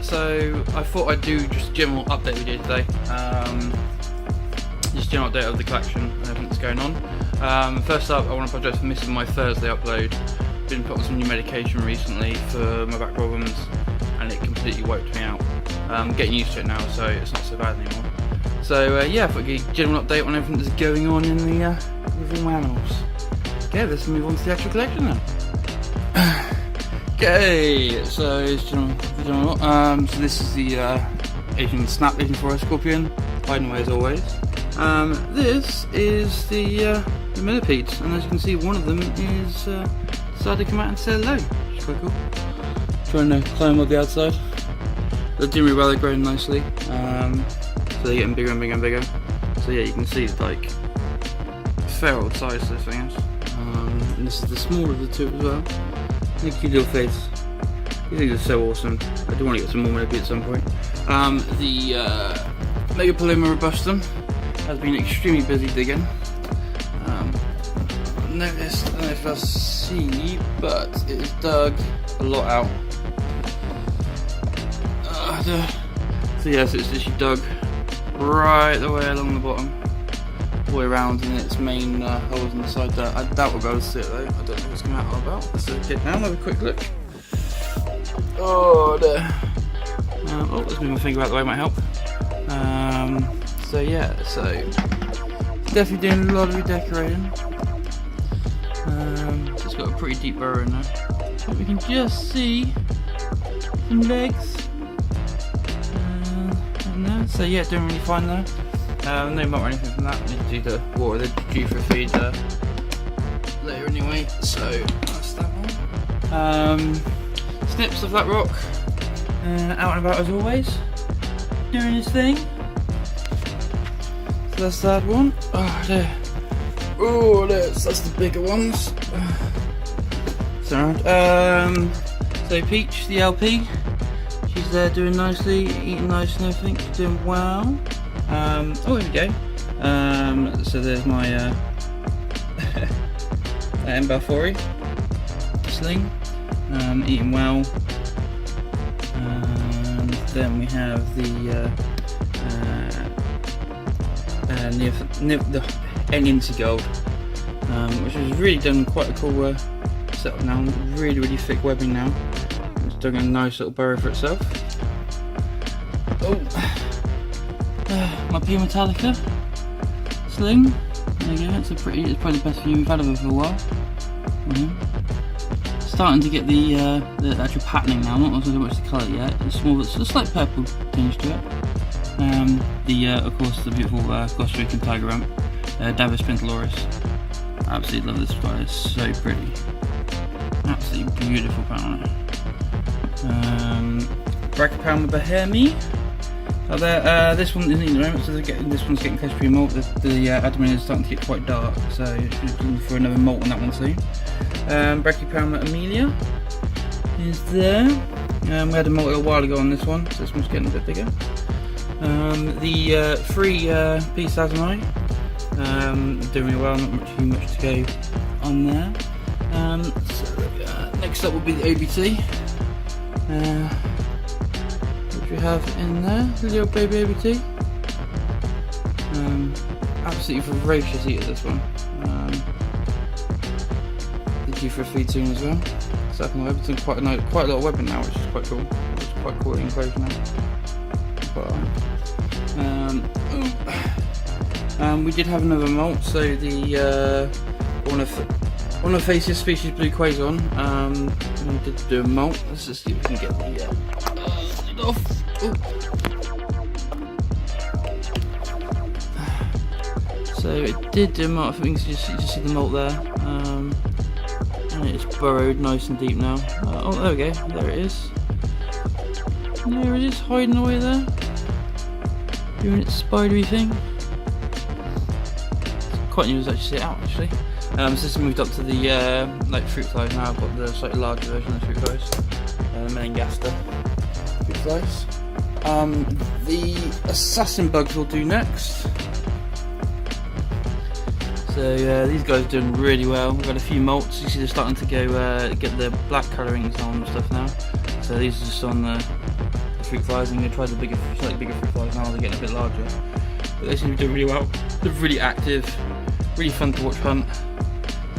So I thought I'd do just a general update video today. Just a general update of the collection and everything that's going on. First up, I want to apologise for missing my Thursday upload. Been put on some new medication recently for my back problems, and it completely wiped me out. I'm getting used to it now, so it's not so bad anymore. So yeah, I thought I'd give you a general update on everything that's going on in the with all my animals. Okay, let's move on to the actual collection now. Okay, so it's general, so this is the Asian forest scorpion, hiding away as always. This is the millipedes, and as you can see, one of them is decided to come out and say hello, which is quite cool. Trying to climb up the outside. They're doing really well, they're growing nicely. So they're getting bigger and bigger and bigger. So yeah, you can see like feral size this thing is. And this is the smaller of the two as well. Look at your little face. These things are so awesome. I do want to get some more millipedes at some point. The Megapaloma robustum has been extremely busy digging. Notice, I don't know if you'll see, but it has dug a lot out. So yes, it's literally dug right the way along the bottom, all the way around in its main holes on the side there. I doubt we'll be able to see it though. I don't know what's coming out all about. Let's get down, have a quick look. Oh, there. Oh, let's move my finger out the way, might help. So yeah, so definitely doing a lot of redecorating. It's got a pretty deep burrow in there. But we can just see some legs. So yeah, doing really fine there. No milk or anything from that. We need to do the water, the due for feed later anyway. So that's that one. Snips of that rock, out and about as always, doing his thing. So that's that one. Oh, there. Oh, that's the bigger ones. So Peach, the LP. She's there doing nicely, eating nice and everything, she's doing well. Oh, here we go. So there's my Mbelfori sling, eating well. And then we have the Eninti Gold, which has really done quite a cool setup now. Really thick webbing now. It's dug a nice little burrow for itself. Oh, my P Metallica sling. There you go. It's probably the best view we've had of it for a while. Starting to get the actual patterning now. Not so much the colour yet. It's more, it's a slight purple tinge to it. Of course, the beautiful Costa Rican tiger rump, Davus Penteloris. Absolutely love this guy. It's so pretty. Absolutely beautiful pattern. Brachypelma bohemi. So there, this one isn't in the moment, so this one's getting close to being molt. The abdomen is starting to get quite dark, so looking for another molt on that one soon. Brachypelma amelia is there. We had a molt a while ago on this one, so this one's getting a bit bigger. The free P Sazonai, doing really well, not too much to go on there. Next up will be the OBT. Which we have in there, the little baby OBT. Absolutely voracious eater, this one. Due for a feed soon as well. Second web, it's done quite a lot of webbing now, which is quite cool. It's quite cool enclosure now. We did have another molt, so the Ornithaceus species blue quaison. We did do a molt. Let's just see if we can get the lid off. Ooh. So it did do a molt. I think you can just see the molt there. And it's burrowed nice and deep now. Oh, there we go. There it is. There it is, hiding away there. Doing its spidery thing. It's quite new to actually see it out actually. So this has moved up to the like fruit flies now. I've got the slightly larger version of the fruit flies. Melangaster fruit flies. The assassin bugs will do next. So these guys are doing really well. We've got a few molts. You see they're starting to go get the black colourings on and stuff now. So these are just on the fruit flies, and you try the slightly bigger fruit flies now. They're getting a bit larger, but they seem to be doing really well. They're really active, really fun to watch hunt.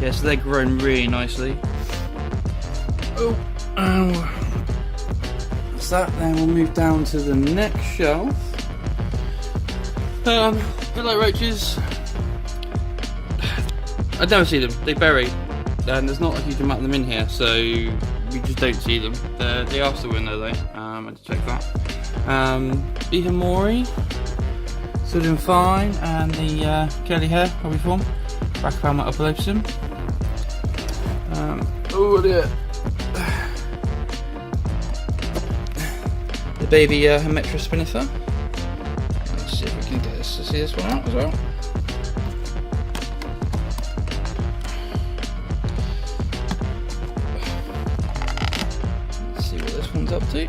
Yeah, so they're growing really nicely. Oh, that's that. Then we'll move down to the next shelf. A bit like roaches. I never see them. They bury, and there's not a huge amount of them in here, so we just don't see them. They are still in there though. I had to check that. Ihimori, still doing fine, and the curly hair how we form. Brachypelma upolopsum. Oh dear. The baby Hermetra spinifer. Let's see if we can get this to see this one out as well. Let's see what this one's up to.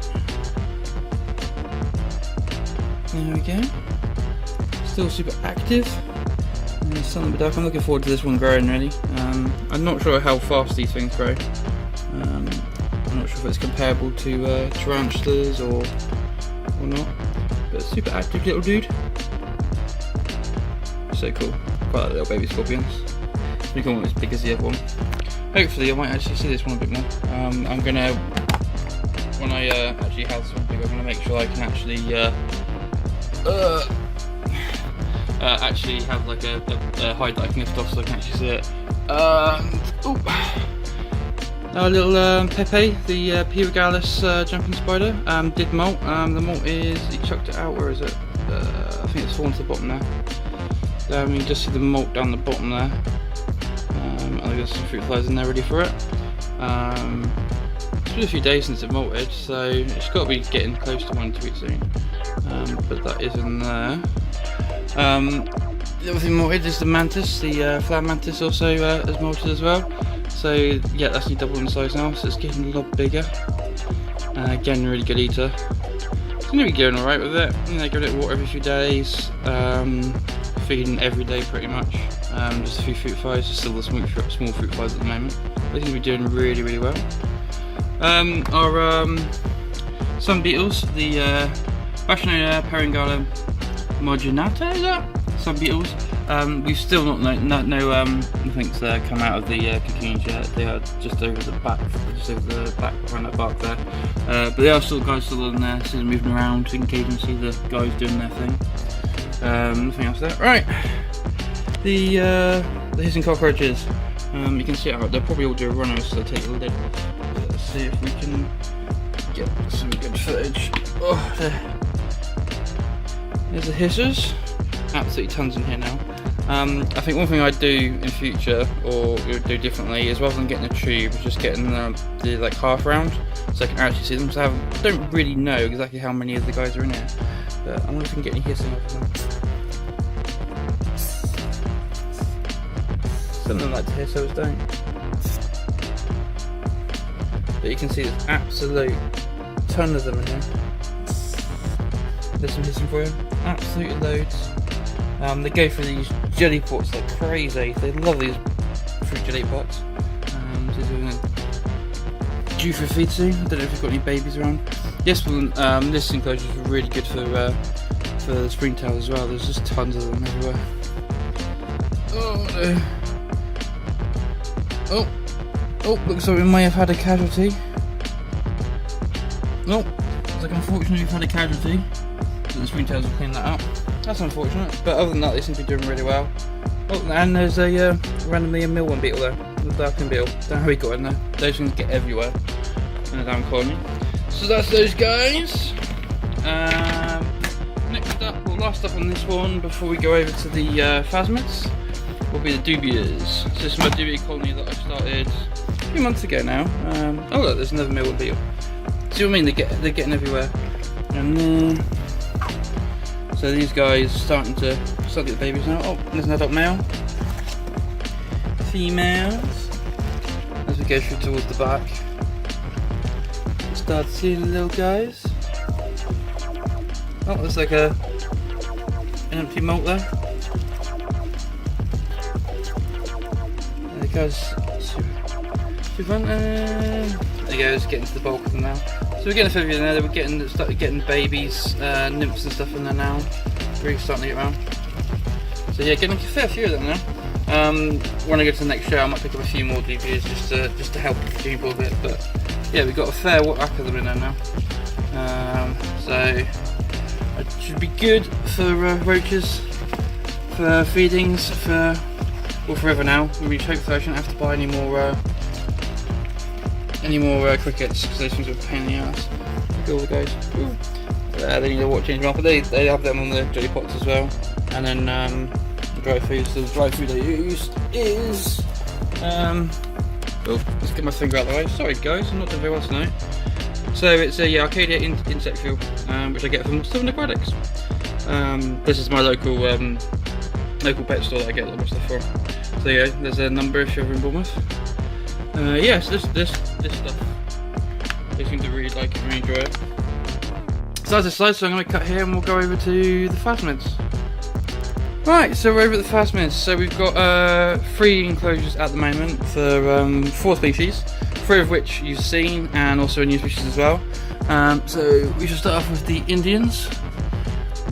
There we go. Still super active. And the sun in the dark. I'm looking forward to this one growing really. I'm not sure how fast these things grow. I'm not sure if it's comparable to tarantulas or not. But super active little dude. So cool. Quite like little baby scorpions. Pretty cool, as big as the other one. Hopefully I might actually see this one a bit more. I'm gonna, when I actually have this one big, I'm gonna make sure I can actually actually have like a hide that I can lift off so I can actually see it. Our little Pepe, the Pyrogalis jumping spider, did molt. The molt is, he chucked it out, where is it? I think it's fallen to the bottom there. You can just see the molt down the bottom there. I think there's some fruit flies in there ready for it. It's been a few days since it molted, so it's got to be getting close to one to eat soon. But that is in there. The other thing molted is the mantis, the flower mantis also has molted as well. So yeah, that's only double in size now, so it's getting a lot bigger. Again, really good eater. It's going to be going alright with it. You know, give it water every few days, feeding every day pretty much. Just a few fruit flies, just still the small fruit flies at the moment. They seem to be doing really, really well. Our sun beetles, the Bachionoda peringala marginata, is that? Sun beetles. We've still not nothing's come out of the cocoons yet. They are just over the back, behind that bark there. But they are still guys still in there, still moving around. So you can occasionally see the guys doing their thing. Nothing else there. Right. The hissing cockroaches. You can see it out. They'll probably all do a runner, so take the lid off. Let's see if we can get some good footage. Oh, there. There's the hissers. Absolutely tons in here now. I think one thing I'd do in future, or do differently, is rather than getting a tube, just getting the like half round, so I can actually see them. So I don't really know exactly how many of the guys are in here, but I wonder if we can get any hissing off of them. Something like the hissos don't. But you can see there's absolute ton of them in here. There's some hissing for you. Absolutely loads. They go for these jelly pots like crazy. They love these fruit jelly pots. So due for a feed soon. I don't know if you've got any babies around. Yes, well, this enclosure is really good for the springtails as well. There's just tons of them everywhere. Oh no. Oh, looks like we may have had a casualty. Looks like unfortunately we've had a casualty. So the springtails will clean that up. That's unfortunate, but other than that, they seem to be doing really well. Oh, and there's a randomly a millworm beetle there, the darkin beetle. Don't know how he got in there. Those things get everywhere in a damn colony. So that's those guys. Next up, well, last up on this one before we go over to the phasmids will be the dubias. So this is my dubia colony that I started a few months ago now. Oh look, there's another millworm beetle. See what I mean? They're getting everywhere. And then so these guys starting to get the babies now. Oh, there's an adult male. Females. As we go through towards the back, start to see the little guys. Oh, there's like an empty molt there. The guys super fun. There you go, it's getting to the bulk of them now. So we're getting a fair few in there. We're started getting babies, nymphs and stuff in there now. Really starting to get around. So yeah, getting a fair few of them now. When I go to the next show, I might pick up a few more DVs just to help people a bit. But yeah, we've got a fair whack of them in there now. So it should be good for roaches, for feedings, for forever now. We hopefully I shouldn't have to buy any more crickets, because those things are a pain in the ass. Look at all the guys. They need to watch change them up, but they have them on the jelly pots as well. And then dry food. So the dry food I used is let's get my finger out of the way. Sorry guys, I'm not doing very well tonight. So it's a Arcadia insect fuel, which I get from Southern Aquatics. This is my local pet store that I get a lot of stuff from. So yeah, there's a number if you're in Bournemouth. Yes, this stuff, they seem to really like it, really enjoy it. So as a slide, so I'm going to cut here and we'll go over to the phasmids. Right, so we're over at the phasmids. So we've got 3 enclosures at the moment for 4 species, 3 of which you've seen, and also a new species as well. So we should start off with the Indians.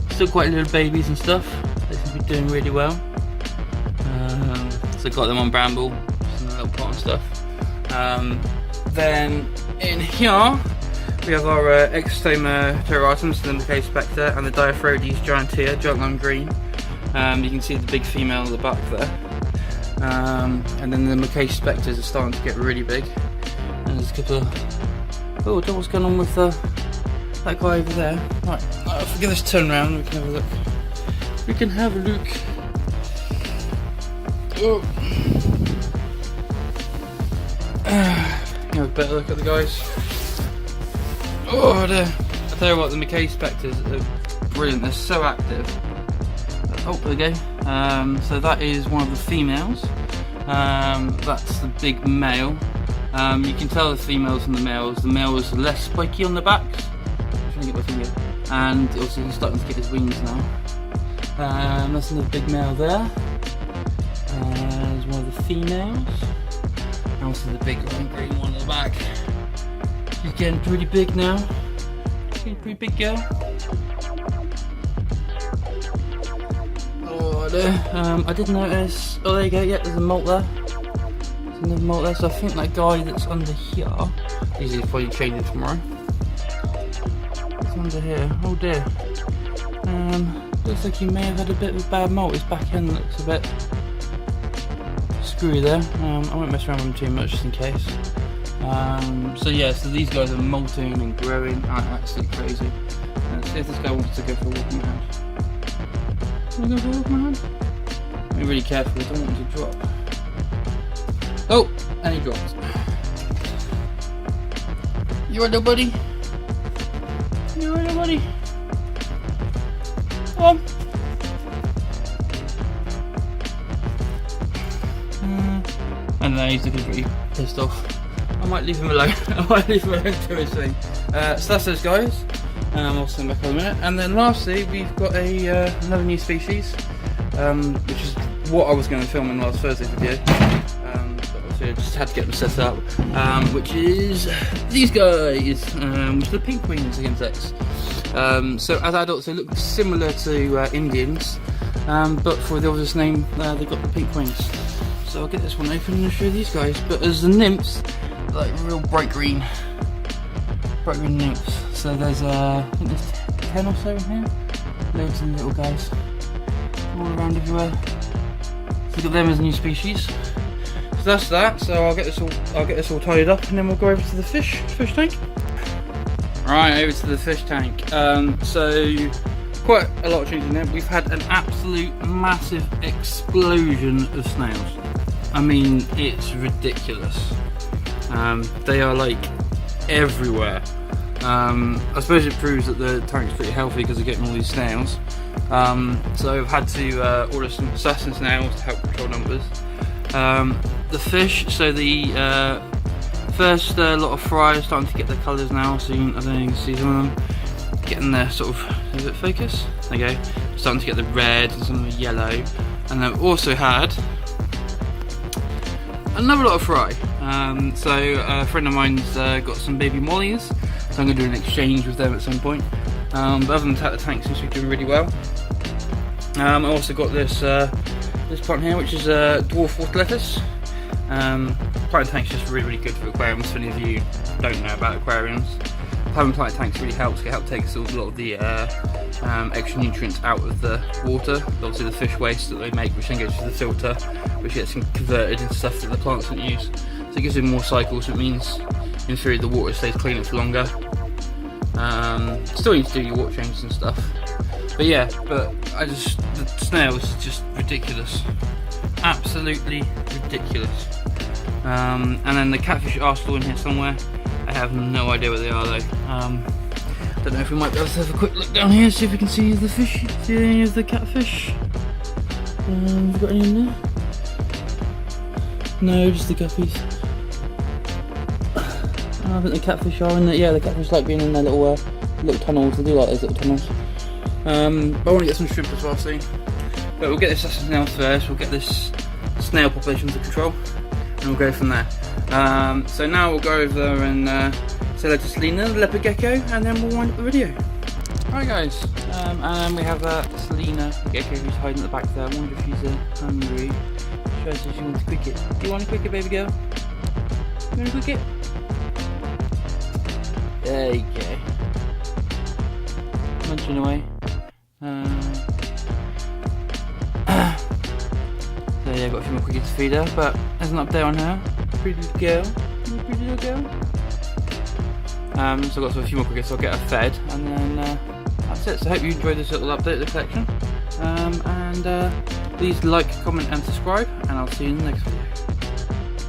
Still quite little babies and stuff. They seem to be doing really well. So got them on bramble, just in a little pot and stuff. Then in here we have our Exostoma terratum, so the Mackay Spectre, and the Diaphrodes gigantea, giant lime green. You can see the big female at the back there. And then the Mackay Spectres are starting to get really big. And there's a couple of... Oh, I don't know what's going on with that guy over there. Right, if we get this turn around, we can have a look. We can have a look. Oh. Have a better look at the guys. Oh dear. I tell you what, the Mackay Spectres are brilliant. They're so active. Oh, there we go. So that is one of the females. That's the big male. You can tell the females from the males. The male is less spiky on the backs. I'm trying to get my finger. And also he's starting to get his wings now. That's another big male there. There's one of the females. And also the big lime green one at the back. She's getting pretty big now. She's a pretty big girl. Oh, there. I did notice. Oh, there you go. Yeah, there's a molt there. There's another molt there. So I think that guy that's under here. He's probably changing tomorrow. It's under here. Oh dear. Looks like he may have had a bit of a bad molt. His back end looks a bit screwy there. I won't mess around with him too much just in case. So yeah, so these guys are molting and growing. Absolutely crazy. Let's see if this guy wants to go for a walk in my hand. Want to go for a walk in my hand? Be really careful, I don't want him to drop. Oh, and he dropped. You alright, little buddy? You alright, little buddy? Come on. And now he's looking pretty pissed off. I might leave him alone. I might leave him alone to do his thing. So that's those guys. I'll send back in a minute. And then lastly, we've got another new species, which is what I was going to film in last Thursday's video. But obviously I just had to get them set up. Which is these guys, which are the pink wings insects. So as adults, they look similar to Indians, but for the obvious name, they've got the pink wings. So I'll get this one open and show you these guys. But as the nymphs, like real bright green nymphs. So there's I think there's 10 or so in here. Loads of little guys all around everywhere. So we've got them as a new species. So that's that. So I'll get this all tidied up and then we'll go over to the fish tank. Right, over to the fish tank. So quite a lot of changes in there. We've had an absolute massive explosion of snails. I mean, it's ridiculous. They are like everywhere. I suppose it proves that the tank's pretty healthy because they're getting all these snails. So I've had to order some assassin snails to help control numbers. The fish, so the first lot of fry are starting to get their colours now, so I don't know if you can see some of them getting their sort of, is it focus? There you go. Starting to get the red and some of the yellow. And I've also had another lot of fry. So a friend of mine's got some baby mollies. so I'm going to do an exchange with them at some point. But other than that, the tank seems to be doing really well. I also got this this plant here, which is a dwarf water lettuce. Planting tanks just really good for aquariums. For any of you who don't know about aquariums, having planted tanks really helps. It helps take a lot of the extra nutrients out of the water. Obviously the fish waste that they make, which then goes through the filter, which gets converted into stuff that the plants don't use. So it gives them more cycles. So it means, in theory, the water stays cleaner for longer. Still need to do your water changes and stuff. But yeah, the snails is just ridiculous. Absolutely ridiculous. And then the catfish are still in here somewhere. I have no idea where they are though. Don't know if we might be able to have a quick look down here, see if we can see the fish. See any of the catfish? Have we got any in there? No, just the guppies. I think the catfish are in there. Yeah, the catfish like being in their little tunnels. They do like those little tunnels. But I want to get some shrimp as well soon. But we'll get this snail first. We'll get this snail population under control, and we'll go from there. So now we'll go over there and say hello to Selena, the leopard gecko, and then we'll wind up the video. Alright guys, and we have Selena, the gecko, who's hiding at the back there. I wonder if she's hungry. She says she wants a cricket. Do you want a cricket, baby girl? You want a cricket? There you go. Munching away. So yeah, got a few more crickets to feed her, but there's an update on her. Pretty little girl. Pretty little girl. So I've got a few more crickets, so I'll get her fed, and then that's it. So I hope you enjoyed this little update of the collection. And please like, comment and subscribe, and I'll see you in the next video.